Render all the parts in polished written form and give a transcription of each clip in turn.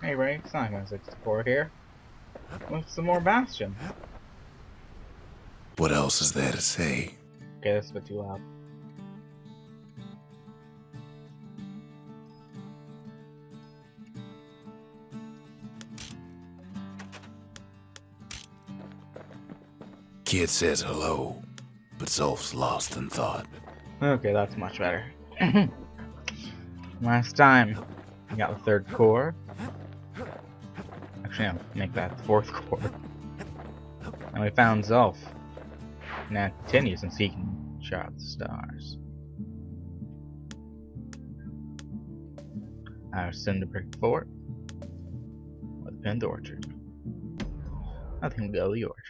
Hey Ray, it's not gonna 64 here. With some more Bastion. What else is there to say? Okay, that's a bit too loud. Kid says hello, but Zolf's lost in thought. Okay, that's much better. Last time, we got the third core. Actually, I'll make that the fourth core. And we found Zolf. Now it continues in seeking Shard of the Stars. Our Cinderbrick Fort. Or the Pinned Orchard. I think we'll go to the orchard.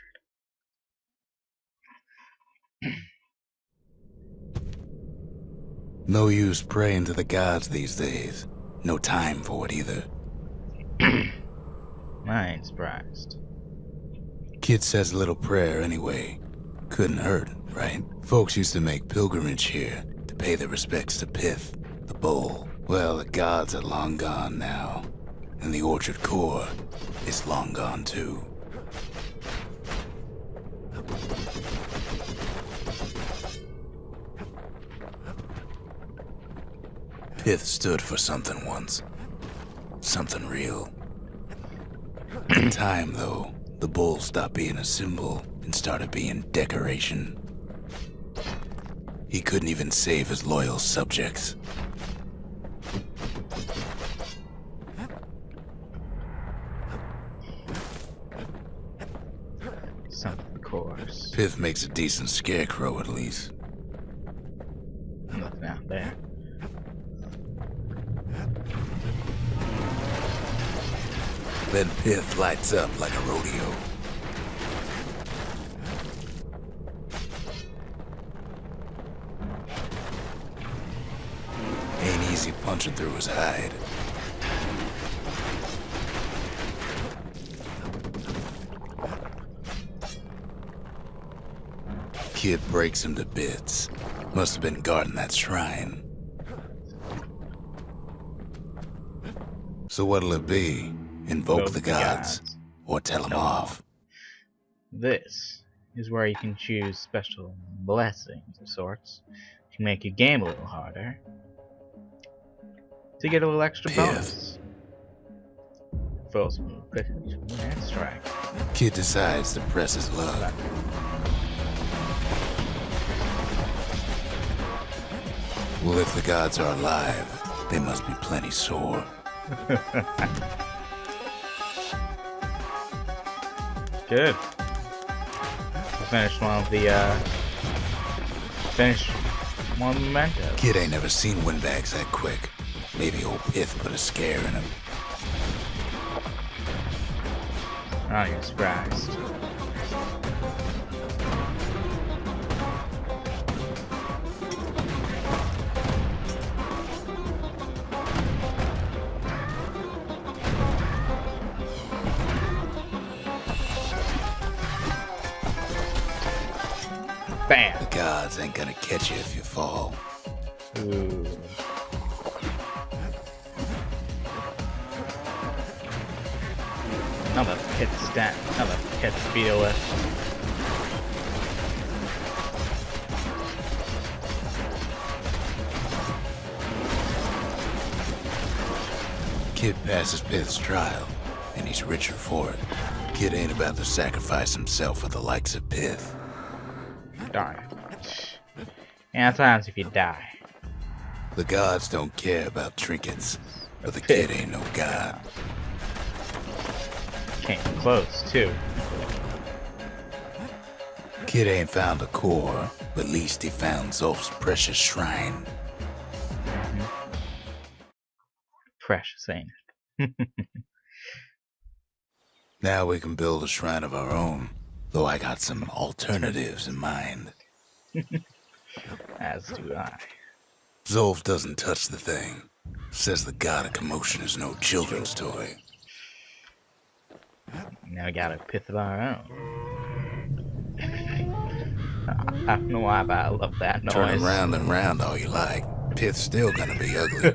No use praying to the gods these days. No time for it either. I ain't surprised. Kid says a little prayer anyway. Couldn't hurt, right? Folks used to make pilgrimage here to pay their respects to Pith, the bull. Well, the gods are long gone now. And the orchard core is long gone too. Pith stood for something once. Something real. In time, though, the bull stopped being a symbol and started being decoration. He couldn't even save his loyal subjects. Something, of course. Pith makes a decent scarecrow, at least. Nothing out there. Then Pith lights up like a rodeo. Ain't easy punching through his hide. Kid breaks him to bits. Must have been guarding that shrine. So what'll it be? Invoke the gods, or tell them off. This is where you can choose special blessings of sorts to make your game a little harder. To get a little extra bonus. Foes move, and strike. Kid decides to press his luck. Well, if the gods are alive, they must be plenty sore. Good. We finished one of the, Finish one memento. Kid ain't never seen windbags that quick. Maybe old Pith put a scare in him. Not even surprised. Bam! The gods ain't gonna catch you if you fall. Ooh. Another pit stat, another pit speed lift. Kid passes Pith's trial, and he's richer for it. Kid ain't about to sacrifice himself for the likes of Pith. Darn it. Yeah, sometimes if you die. The gods don't care about trinkets, but the kid ain't no god. Came close, too. Kid ain't found a core, but at least he found Zolf's precious shrine. Precious, ain't it? Now we can build a shrine of our own, though I got some alternatives in mind. As do I. Zolf doesn't touch the thing. Says the god of commotion is no children's toy. Now we got a pith of our own. I don't know why, but I love that noise. Turn him round and round all you like. Pith's still gonna be ugly.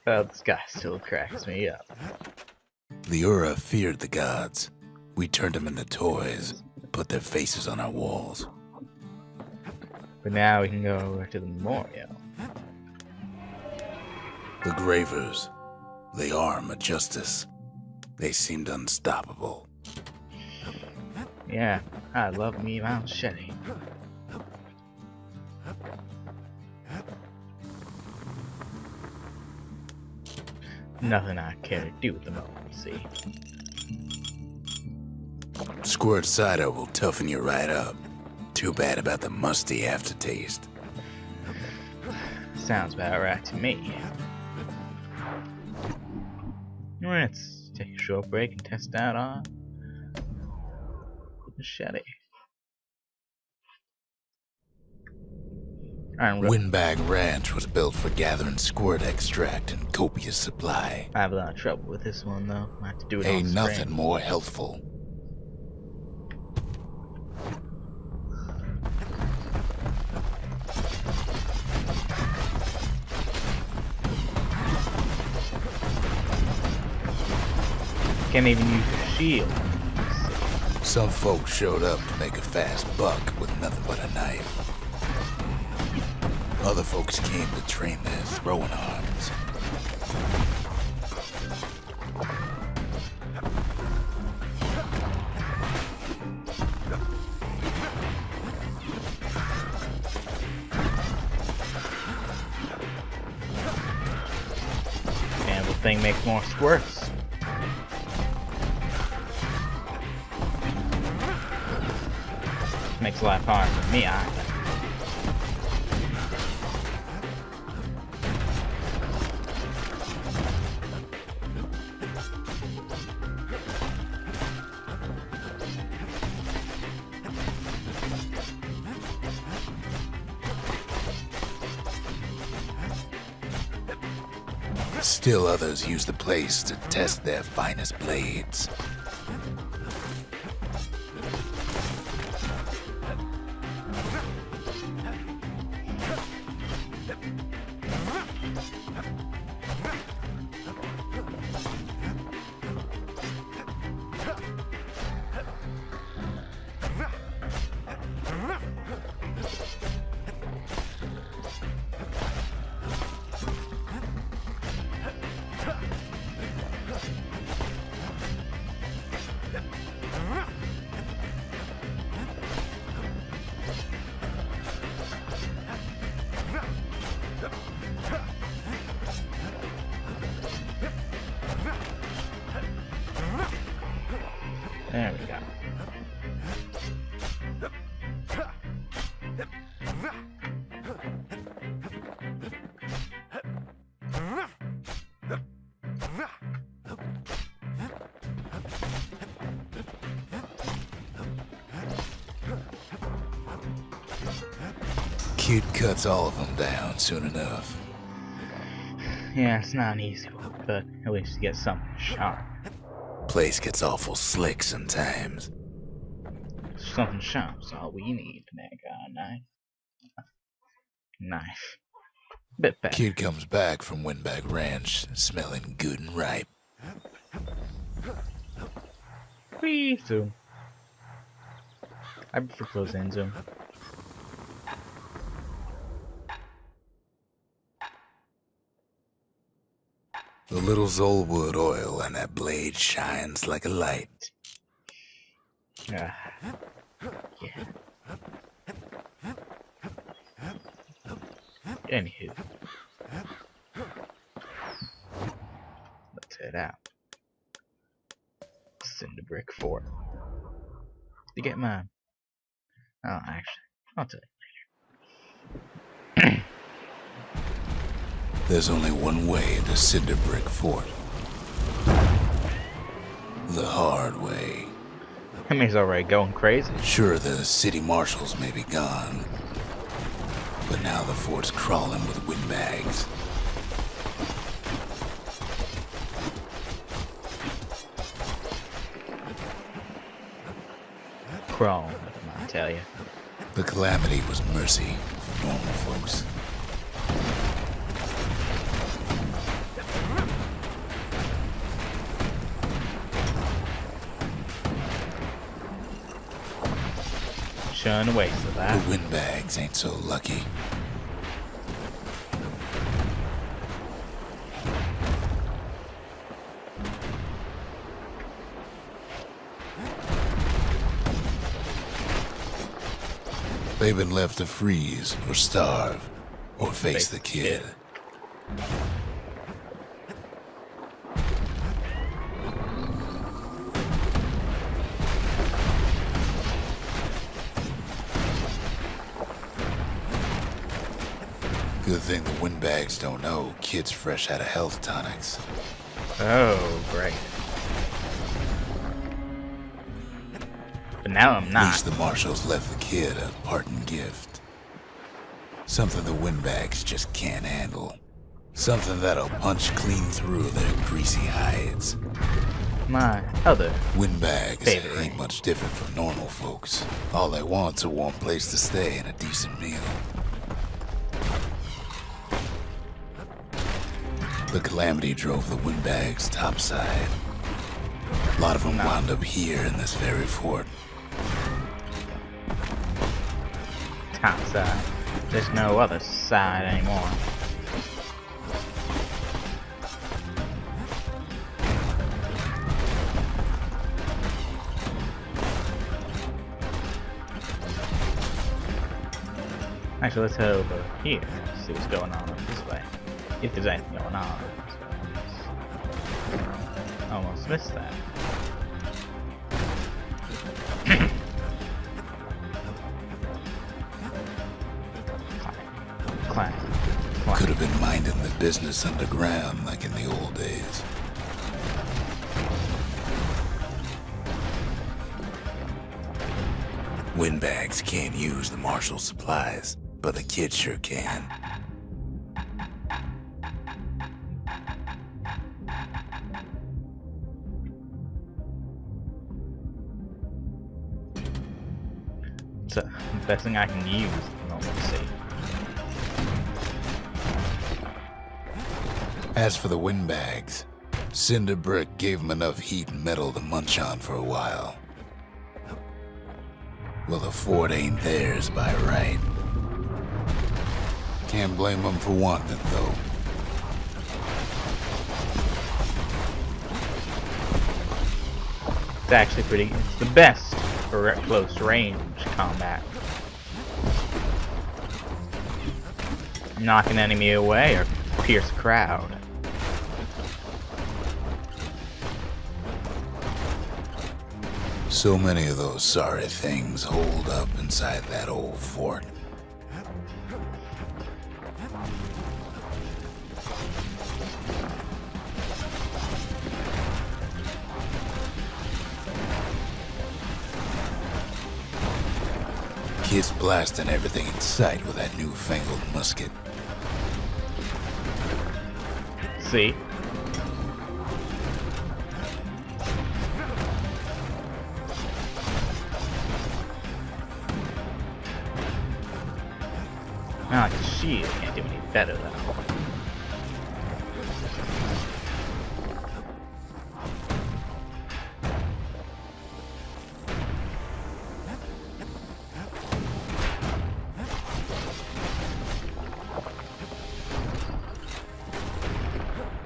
Well, this guy still cracks me up. The Ura feared the gods. We turned them into toys, put their faces on our walls. But now we can go over to the memorial. The Gravers, the arm of justice. They seemed unstoppable. Yeah, I love me my machete. Nothing I care to do with the moment, see. Squirt cider will toughen you right up. Too bad about the musty aftertaste. Sounds about right to me. Let's take a short break and test out our machete. Windbag Ranch was built for gathering squirt extract in copious supply. I have a lot of trouble with this one though. I have to do it Ain't on nothing screen. more healthful. Can't even use your shield. Some folks showed up to make a fast buck with nothing but a knife. Other folks came to train their throwing arms. And the thing makes more squirts. Makes life hard for me, I think. Still others use the place to test their finest blades. There we go. Kid cuts all of them down soon enough. Yeah, it's not an easy one, but at least you get something sharp. Place gets awful slick sometimes. Something sharp's all we need to make our knife. Knife. Bit better. Kid comes back from Windbag Ranch smelling good and ripe. Wee zoom. I prefer close in zoom. The little Zolwood oil on that blade shines like a light. Yeah. Anywho. Let's head out. Cinder Brick Fort. You get mine? Oh, actually, I'll tell you. There's only one way into Cinder Brick Fort. The hard way. He's already going crazy. Sure, the city marshals may be gone, but now the fort's crawling with windbags. Crawling, I tell you. The calamity was mercy for normal folks. Shouldn't have wasted The that. windbags ain't so lucky. They've been left to freeze or starve or face the kid. Good thing the windbags don't know kid's fresh out of health tonics. Oh, great. But now I'm At not. least the marshals left the kid a parting gift. Something the windbags just can't handle. Something that'll punch clean through their greasy hides. My other Windbags favorite. ain't much different from normal folks. All they want's a warm place to stay and a decent meal. The calamity drove the windbags topside. A lot of them wound up here in this very fort. top side. There's no other side anymore. Actually, let's head over here, see what's going on up this way. If there's anything going on. Almost missed that. Climb. Could have been minding the business underground like in the old days. Windbags can't use the marshal supplies, but the kid sure can. So, the best thing I can use. No, let's see. As for the windbags, Cinder Brick gave them enough heat and metal to munch on for a while. Well, the fort ain't theirs by right. Can't blame them for wanting it, though. It's actually it's the best for close range combat. Knock an enemy away or pierce a crowd. So many of those sorry things holed up inside that old fort. Kid's blasting everything in sight with that newfangled musket. See? Not like the shield can't do any better though.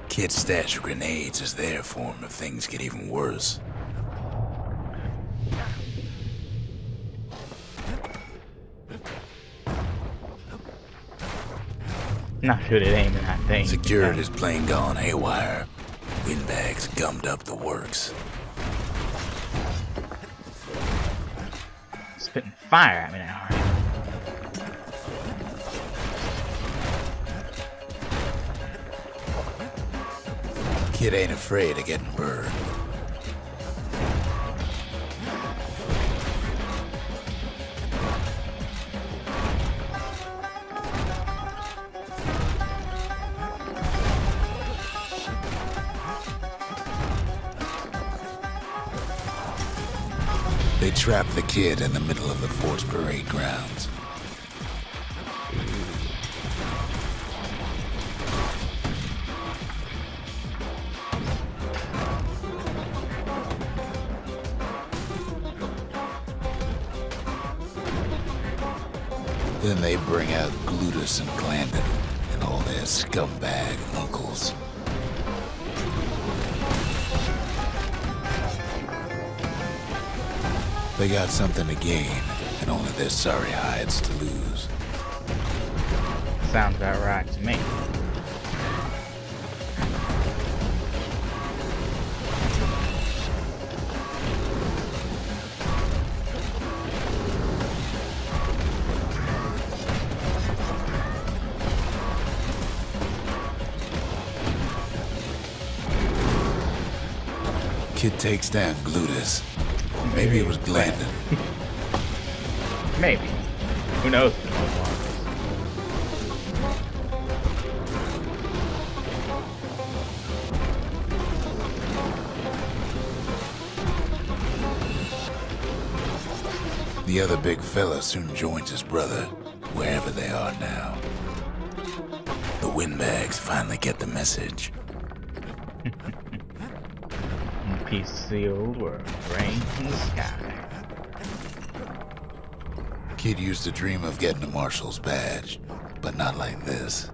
Kid's stash of grenades is there for him if things get even worse. Not good at aiming that thing. Security's plane gone haywire. Windbags gummed up the works. Spitting fire at me now. Kid ain't afraid of getting burned. They trapped the kid in the middle of the fort's parade grounds. Then they bring out Glutus and Glandon and all their scumbag uncles. They got something to gain, and only their sorry hides to lose. Sounds about right to me. Kid takes down Glutus. Or maybe it was Glandon. Maybe. Who knows? The other big fella soon joins his brother, wherever they are now. The windbags finally get the message. Peace to the old world, rain from the sky. Kid used to dream of getting a marshal's badge, but not like this.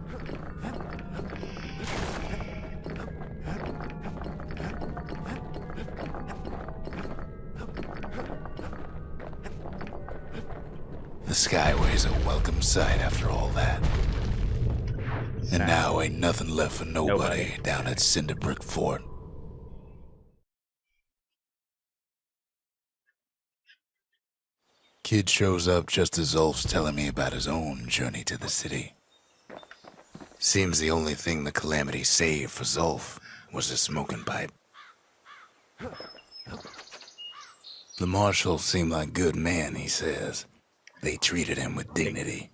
The Skyway's a welcome sight after all that. And now ain't nothing left for nobody down at Cinderbrick Fort. Kid shows up just as Zulf's telling me about his own journey to the city. Seems the only thing the Calamity saved for Zulf was his smoking pipe. The marshals seem like good men, he says. They treated him with dignity.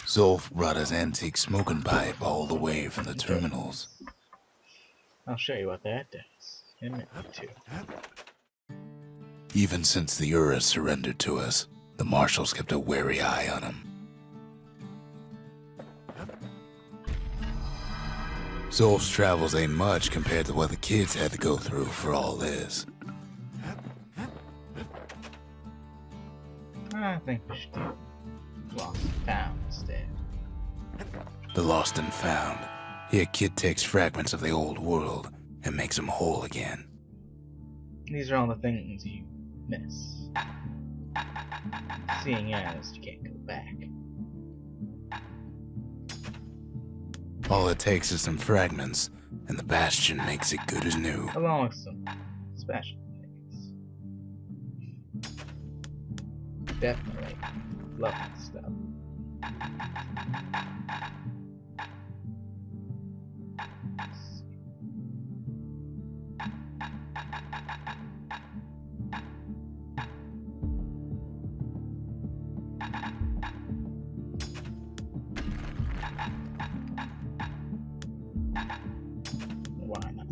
Zulf brought his antique smoking pipe all the way from the terminals. I'll show you what that does in a minute or two. Even since the Ura surrendered to us, the marshals kept a wary eye on him. Zulf's travels ain't much compared to what the kids had to go through for all this. I think we should do lost and found instead. The lost and found. Here Kid takes fragments of the old world and makes them whole again. These are all the things you miss. Seeing as you can't go back. All it takes is some fragments, and the Bastion makes it good as new. Along with some special things. Definitely love that stuff. Why not?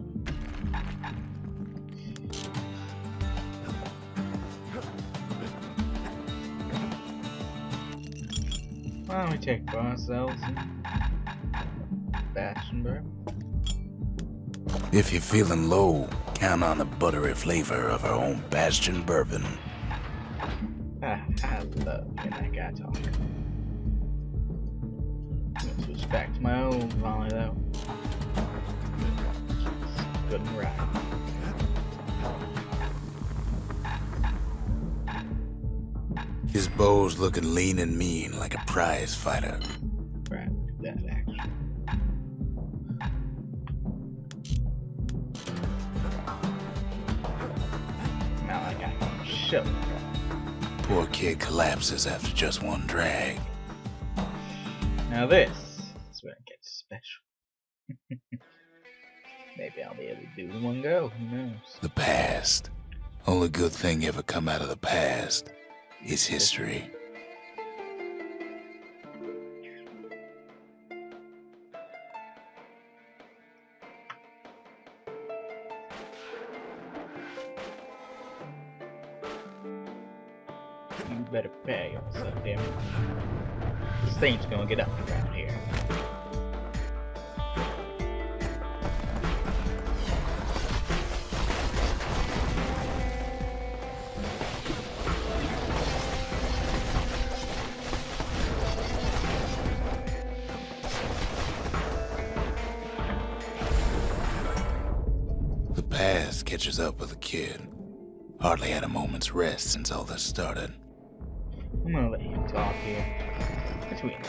Why don't we take for ourselves Bastion bourbon? If you're feeling low, count on the buttery flavor of our own Bastion bourbon. I love when that guy talk. Let's switch back to my old volley though. Good and right. His bow's looking lean and mean like a prize fighter. Right, that action. Not like I can show. Poor kid collapses after just one drag. Now this is where it gets special. Maybe I'll be able to do it in one go, who knows? The past. Only good thing ever come out of the past is history. You better prepare yourself, damn it. This thing's gonna get up around here. past catches up with the kid. Hardly had a moment's rest since all this started. I'm gonna let him talk here. Between us.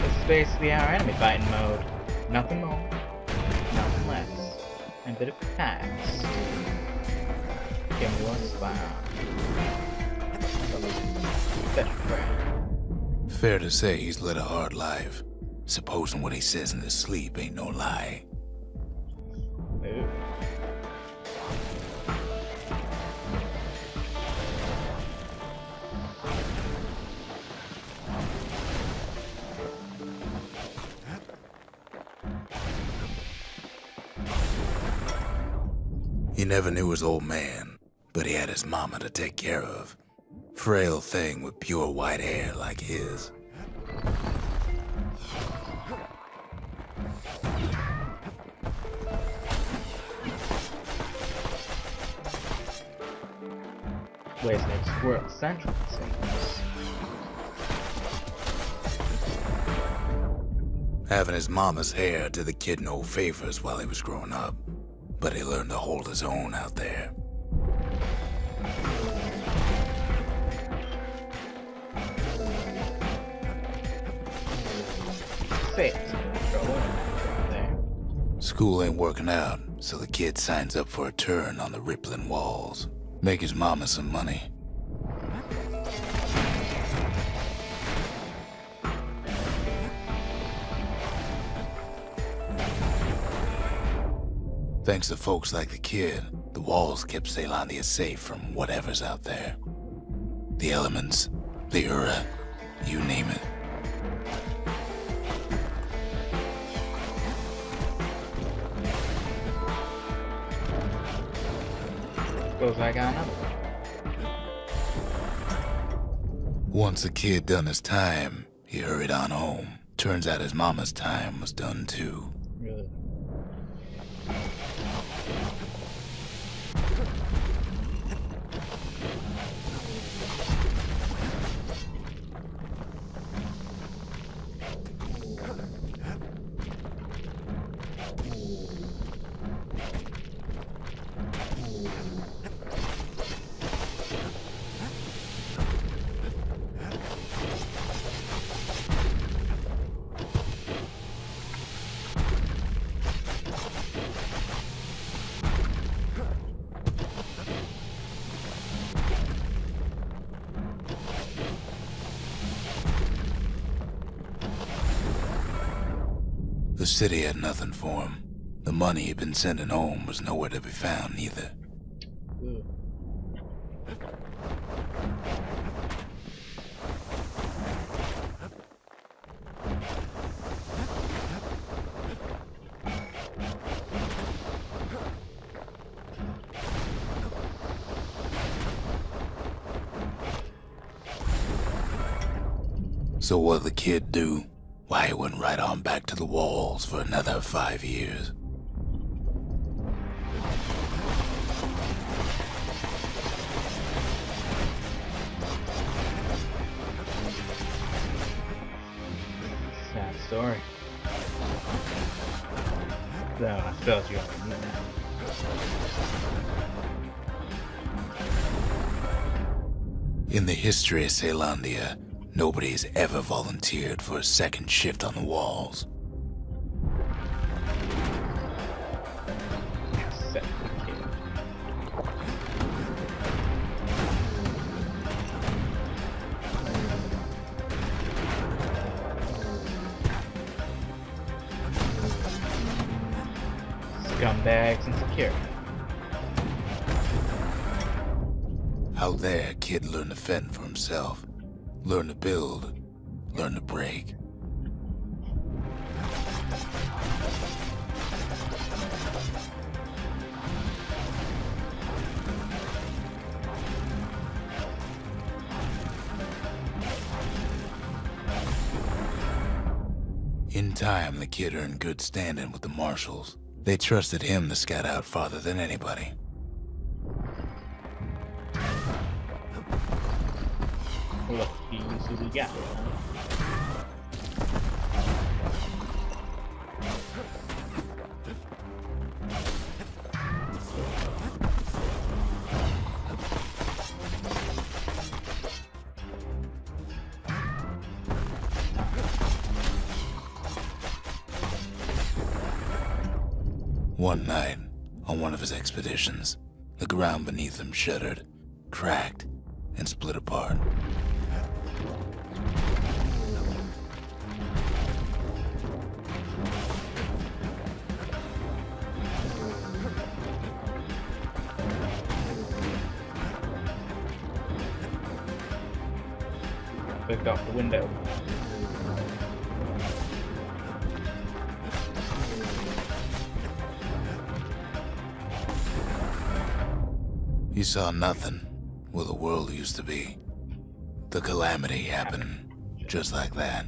This is basically our enemy fighting mode. Nothing more, nothing less. And a bit of past. Give me one spine. Better friend. Fair to say he's led a hard life. Supposing what he says in his sleep ain't no lie. Ooh. He never knew his old man, but he had his mama to take care of. Frail thing with pure white hair like his. Where's next world central seems. Having his mama's hair did the kid no favors while he was growing up, but he learned to hold his own out there. School ain't working out, so the kid signs up for a turn on the rippling walls. Make his mama some money. Thanks to folks like the kid, the walls kept Caelondia safe from whatever's out there. The elements, the Ura, you name it. Suppose I got another one. Once the kid done his time, he hurried on home. Turns out his mama's time was done too. Really? The city had nothing for him. The money he'd been sending home was nowhere to be found either. Ooh. So what'd the kid do? Why, he went right on back to the walls for another 5 years. Sad story. Though I felt you already knew that. In the history of Caelondia, nobody's ever volunteered for a second shift on the walls. Except the kid. Scumbags and security. Out there, kid learned to fend for himself. Learn to build, learn to break. In time, the kid earned good standing with the marshals. They trusted him to scout out farther than anybody. Look, he uses he got it, huh? One night, on one of his expeditions, the ground beneath him shuddered, cracked, and split apart. Looked out the window. He saw nothing where the world used to be. The calamity happened just like that.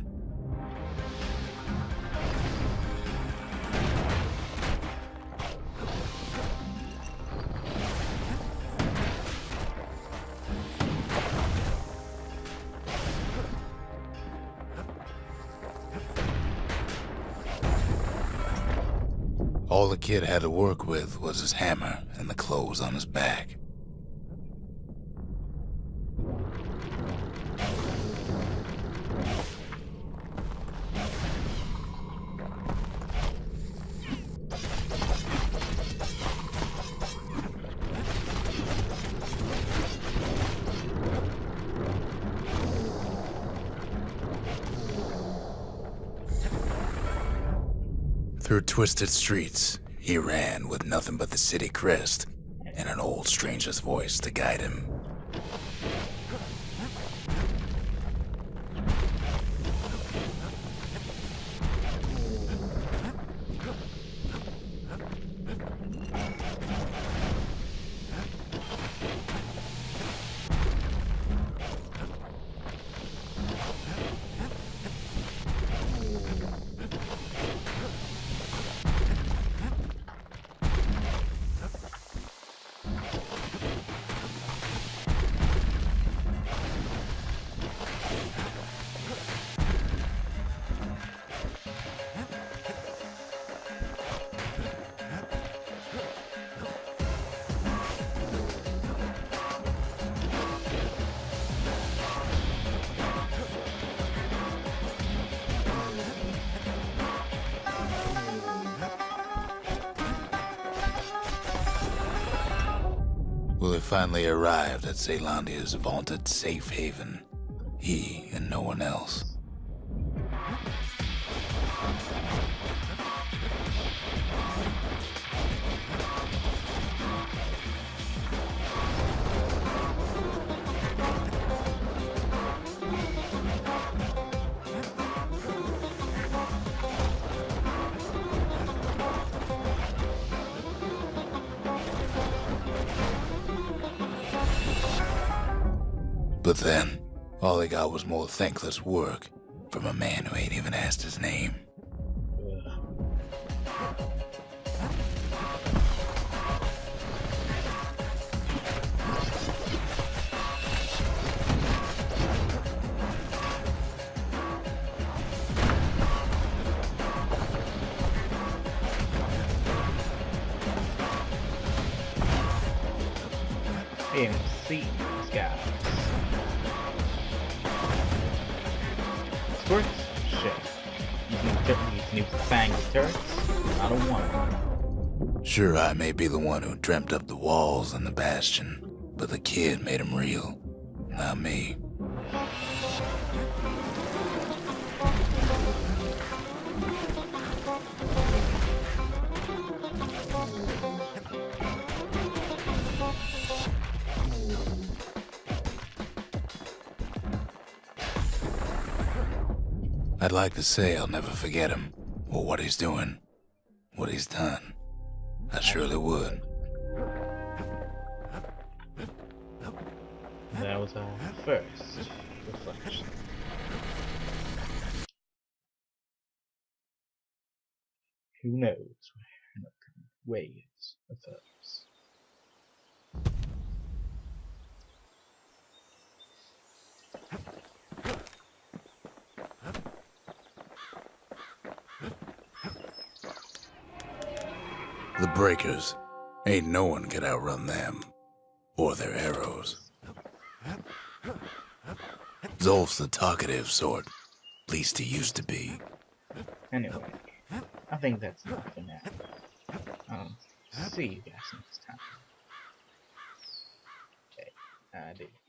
All the kid had to work with was his hammer and the clothes on his back. Through twisted streets, he ran with nothing but the city crest and an old stranger's voice to guide him. Willie finally arrived at Caelandia's vaunted safe haven. He and no one else. But then, all he got was more thankless work from a man who ain't even asked his name. I ain't seen these guys. Squirts? Shit. These new fangs turrets? I don't want them. Sure, I may be the one who dreamt up the walls and the Bastion, but the kid made them real, not me. I'd like to say I'll never forget him, or what he's doing, what he's done. I surely would. That was our first reflection. Who knows where the waves of those. The Breakers. Ain't no one can outrun them. Or their arrows. Zolf's the talkative sort. Least he used to be. Anyway, I think that's enough for now. I'll see you guys next time. Okay, I did.